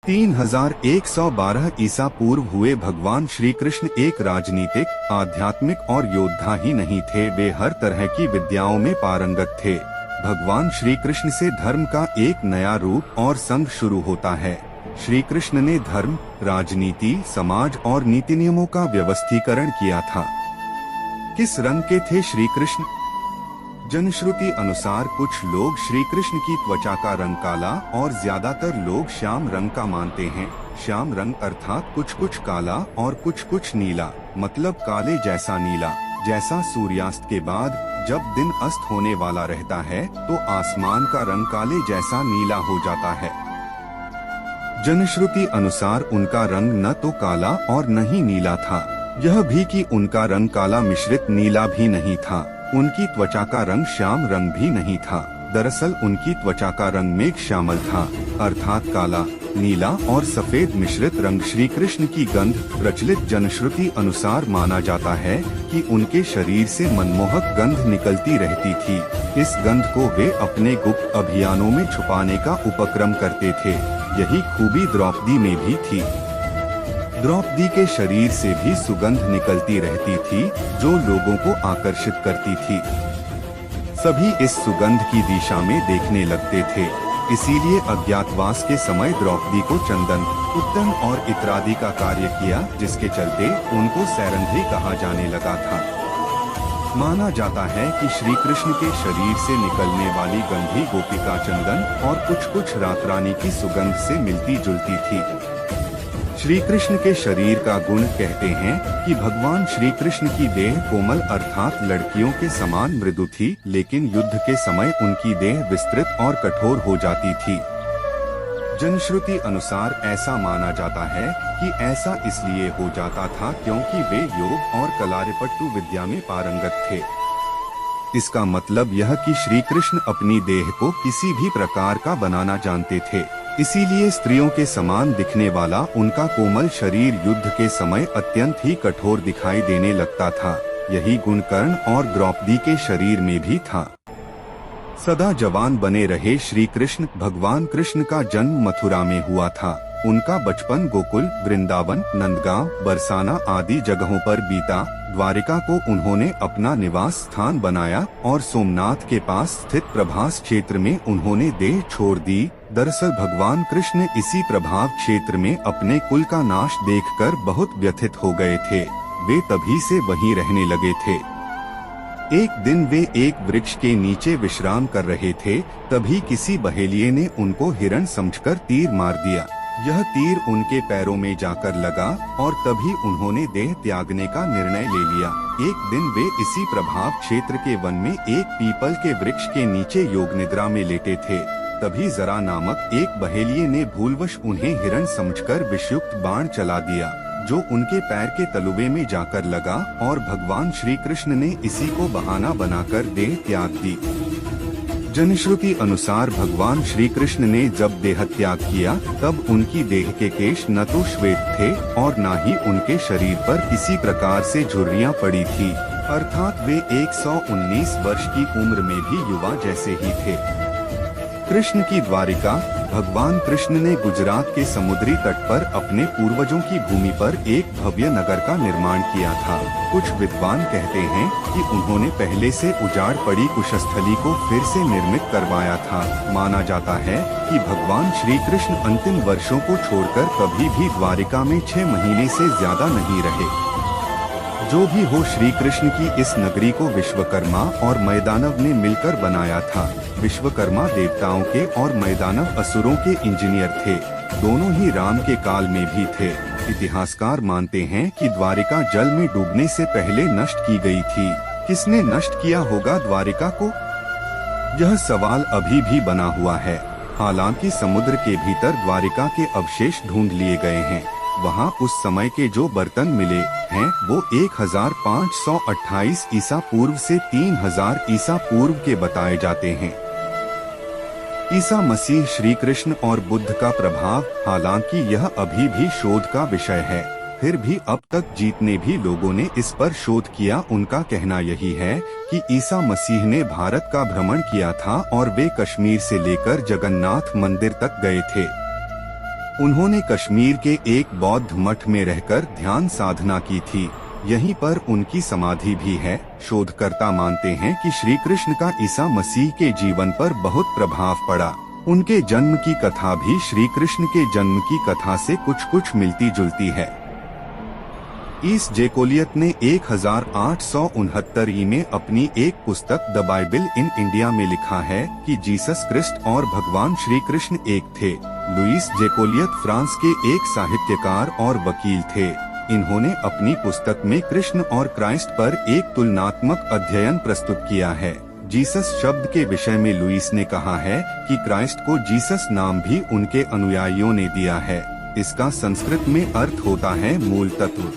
3112 ईसा पूर्व हुए भगवान श्री कृष्ण एक राजनीतिक, आध्यात्मिक और योद्धा ही नहीं थे, वे हर तरह की विद्याओं में पारंगत थे। भगवान श्री कृष्ण से धर्म का एक नया रूप और संघ शुरू होता है। श्री कृष्ण ने धर्म, राजनीति, समाज और नीति नियमों का व्यवस्थीकरण किया था। किस रंग के थे श्री कृष्ण? जनश्रुति अनुसार कुछ लोग श्री कृष्ण की त्वचा का रंग काला और ज्यादातर लोग श्याम रंग का मानते हैं। श्याम रंग अर्थात कुछ कुछ काला और कुछ नीला, मतलब काले जैसा नीला। जैसा सूर्यास्त के बाद जब दिन अस्त होने वाला रहता है तो आसमान का रंग काले जैसा नीला हो जाता है। जनश्रुति अनुसार उनका रंग न तो काला और न ही नीला था। यह भी कि उनका रंग काला मिश्रित नीला भी नहीं था। उनकी त्वचा का रंग श्याम रंग भी नहीं था। दरअसल उनकी त्वचा का रंग मेघ श्यामल था, अर्थात काला, नीला और सफेद मिश्रित रंग। श्री कृष्ण की गंध प्रचलित जनश्रुति अनुसार माना जाता है कि उनके शरीर से मनमोहक गंध निकलती रहती थी। इस गंध को वे अपने गुप्त अभियानों में छुपाने का उपक्रम करते थे। यही खूबी द्रौपदी में भी थी। द्रौपदी के शरीर से भी सुगंध निकलती रहती थी जो लोगों को आकर्षित करती थी। सभी इस सुगंध की दिशा में देखने लगते थे। इसीलिए अज्ञातवास के समय द्रौपदी को चंदन, उत्तम और इत्रादि का कार्य किया, जिसके चलते उनको सैरंध्री कहा जाने लगा था। माना जाता है कि श्री कृष्ण के शरीर से निकलने वाली गंधी गोपिका चंदन और कुछ रातरानी की सुगंध से मिलती जुलती थी। श्री कृष्ण के शरीर का गुण कहते हैं कि भगवान श्री कृष्ण की देह कोमल अर्थात लड़कियों के समान मृदु थी, लेकिन युद्ध के समय उनकी देह विस्तृत और कठोर हो जाती थी। जनश्रुति अनुसार ऐसा माना जाता है कि ऐसा इसलिए हो जाता था क्योंकि वे योग और कलारिपट्टू विद्या में पारंगत थे। इसका मतलब यह कि श्री कृष्ण अपनी देह को किसी भी प्रकार का बनाना जानते थे। इसीलिए स्त्रियों के समान दिखने वाला उनका कोमल शरीर युद्ध के समय अत्यंत ही कठोर दिखाई देने लगता था। यही गुण कर्ण और द्रौपदी के शरीर में भी था। सदा जवान बने रहे श्री कृष्ण। भगवान कृष्ण का जन्म मथुरा में हुआ था। उनका बचपन गोकुल, वृंदावन, नंदगांव, बरसाना आदि जगहों पर बीता। द्वारिका को उन्होंने अपना निवास स्थान बनाया और सोमनाथ के पास स्थित प्रभास क्षेत्र में उन्होंने देह छोड़ दी। दरअसल भगवान कृष्ण इसी प्रभाव क्षेत्र में अपने कुल का नाश देखकर बहुत व्यथित हो गए थे। वे तभी से वहीं रहने लगे थे। एक दिन वे एक वृक्ष के नीचे विश्राम कर रहे थे, तभी किसी बहेलिये ने उनको हिरण समझकर तीर मार दिया। यह तीर उनके पैरों में जाकर लगा और तभी उन्होंने देह त्यागने का निर्णय ले लिया। एक दिन वे इसी प्रभाव क्षेत्र के वन में एक पीपल के वृक्ष के नीचे योग निद्रा में लेटे थे। तभी जरा नामक एक बहेलिये ने भूलवश उन्हें हिरण समझकर विषयुक्त बाण चला दिया, जो उनके पैर के तलुबे में जाकर लगा और भगवान श्री कृष्ण ने इसी को बहाना बनाकर देह त्याग दी। जनश्रुति अनुसार भगवान श्री कृष्ण ने जब देह त्याग किया तब उनकी देह के केश न तो श्वेत थे और न ही उनके शरीर पर किसी प्रकार से झुर्रियां पड़ी थी, अर्थात वे 119 वर्ष की उम्र में भी युवा जैसे ही थे। कृष्ण की द्वारिका। भगवान कृष्ण ने गुजरात के समुद्री तट पर अपने पूर्वजों की भूमि पर एक भव्य नगर का निर्माण किया था। कुछ विद्वान कहते हैं कि उन्होंने पहले से उजाड़ पड़ी कुशस्थली को फिर से निर्मित करवाया था। माना जाता है कि भगवान श्री कृष्ण अंतिम वर्षों को छोड़कर कभी भी द्वारिका में 6 महीने से ज्यादा नहीं रहे। जो भी हो, श्री कृष्ण की इस नगरी को विश्वकर्मा और मैदानव ने मिलकर बनाया था। विश्वकर्मा देवताओं के और मैदानव असुरों के इंजीनियर थे। दोनों ही राम के काल में भी थे। इतिहासकार मानते हैं कि द्वारिका जल में डूबने से पहले नष्ट की गई थी। किसने नष्ट किया होगा द्वारिका को? यह सवाल अभी भी बना हुआ है। हालांकि समुद्र के भीतर द्वारिका के अवशेष ढूंढ लिए गए हैं। वहाँ उस समय के जो बर्तन मिले हैं वो 1528 ईसा पूर्व से 3000 ईसा पूर्व के बताए जाते हैं। ईसा मसीह, श्री कृष्ण और बुद्ध का प्रभाव। हालांकि यह अभी भी शोध का विषय है, फिर भी अब तक जितने भी लोगों ने इस पर शोध किया उनका कहना यही है कि ईसा मसीह ने भारत का भ्रमण किया था और वे कश्मीर से लेकर जगन्नाथ मंदिर तक गए थे। उन्होंने कश्मीर के एक बौद्ध मठ में रहकर ध्यान साधना की थी। यहीं पर उनकी समाधि भी है। शोधकर्ता मानते हैं कि श्री कृष्ण का ईसा मसीह के जीवन पर बहुत प्रभाव पड़ा। उनके जन्म की कथा भी श्री कृष्ण के जन्म की कथा से कुछ मिलती जुलती है। ईस जेकोलियत ने 1869 में अपनी एक पुस्तक द बाइबल इन इंडिया में लिखा है कि जीसस क्रिस्ट और भगवान श्री कृष्ण एक थे। लुईस जेकोलियत फ्रांस के एक साहित्यकार और वकील थे। इन्होंने अपनी पुस्तक में कृष्ण और क्राइस्ट पर एक तुलनात्मक अध्ययन प्रस्तुत किया है। जीसस शब्द के विषय में लुईस ने कहा है कि क्राइस्ट को जीसस नाम भी उनके अनुयायियों ने दिया है। इसका संस्कृत में अर्थ होता है मूल तत्व।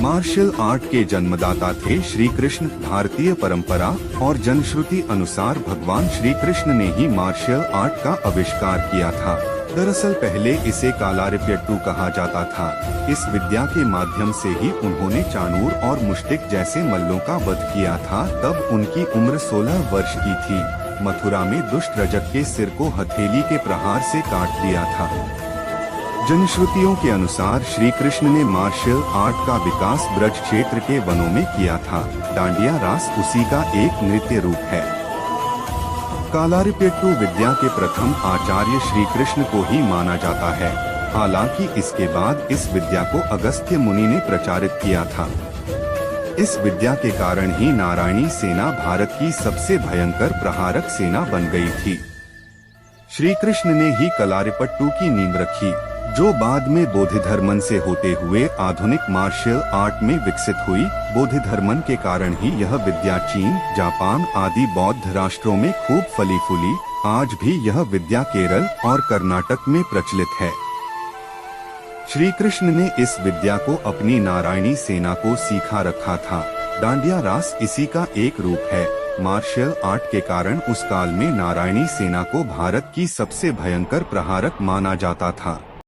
मार्शल आर्ट के जन्मदाता थे श्री कृष्ण। भारतीय परंपरा और जनश्रुति अनुसार भगवान श्री कृष्ण ने ही मार्शल आर्ट का आविष्कार किया था। दरअसल पहले इसे कालारिप्यट्टू कहा जाता था। इस विद्या के माध्यम से ही उन्होंने चाणूर और मुष्टिक जैसे मल्लों का वध किया था। तब उनकी उम्र 16 वर्ष की थी। मथुरा में दुष्ट रजक के सिर को हथेली के प्रहार से काट दिया था। जनश्रुतियों के अनुसार श्री कृष्ण ने मार्शल आर्ट का विकास ब्रज क्षेत्र के वनों में किया था। डांडिया रास उसी का एक नृत्य रूप है। कालारिप्यट्टू विद्या के प्रथम आचार्य श्री कृष्ण को ही माना जाता है। हालांकि इसके बाद इस विद्या को अगस्त्य मुनि ने प्रचारित किया था। इस विद्या के कारण ही नारायणी सेना भारत की सबसे भयंकर प्रहारक सेना बन गई थी। श्री कृष्ण ने ही कलारिपट्टू की नींव रखी, जो बाद में बोधिधर्मन से होते हुए आधुनिक मार्शल आर्ट में विकसित हुई। बोधिधर्मन के कारण ही यह विद्या चीन, जापान आदि बौद्ध राष्ट्रों में खूब फली फूली। आज भी यह विद्या केरल और कर्नाटक में प्रचलित है। श्री कृष्ण ने इस विद्या को अपनी नारायणी सेना को सीखा रखा था। डांडिया रास इसी का एक रूप है। मार्शल आर्ट के कारण उस काल में नारायणी सेना को भारत की सबसे भयंकर प्रहारक माना जाता था।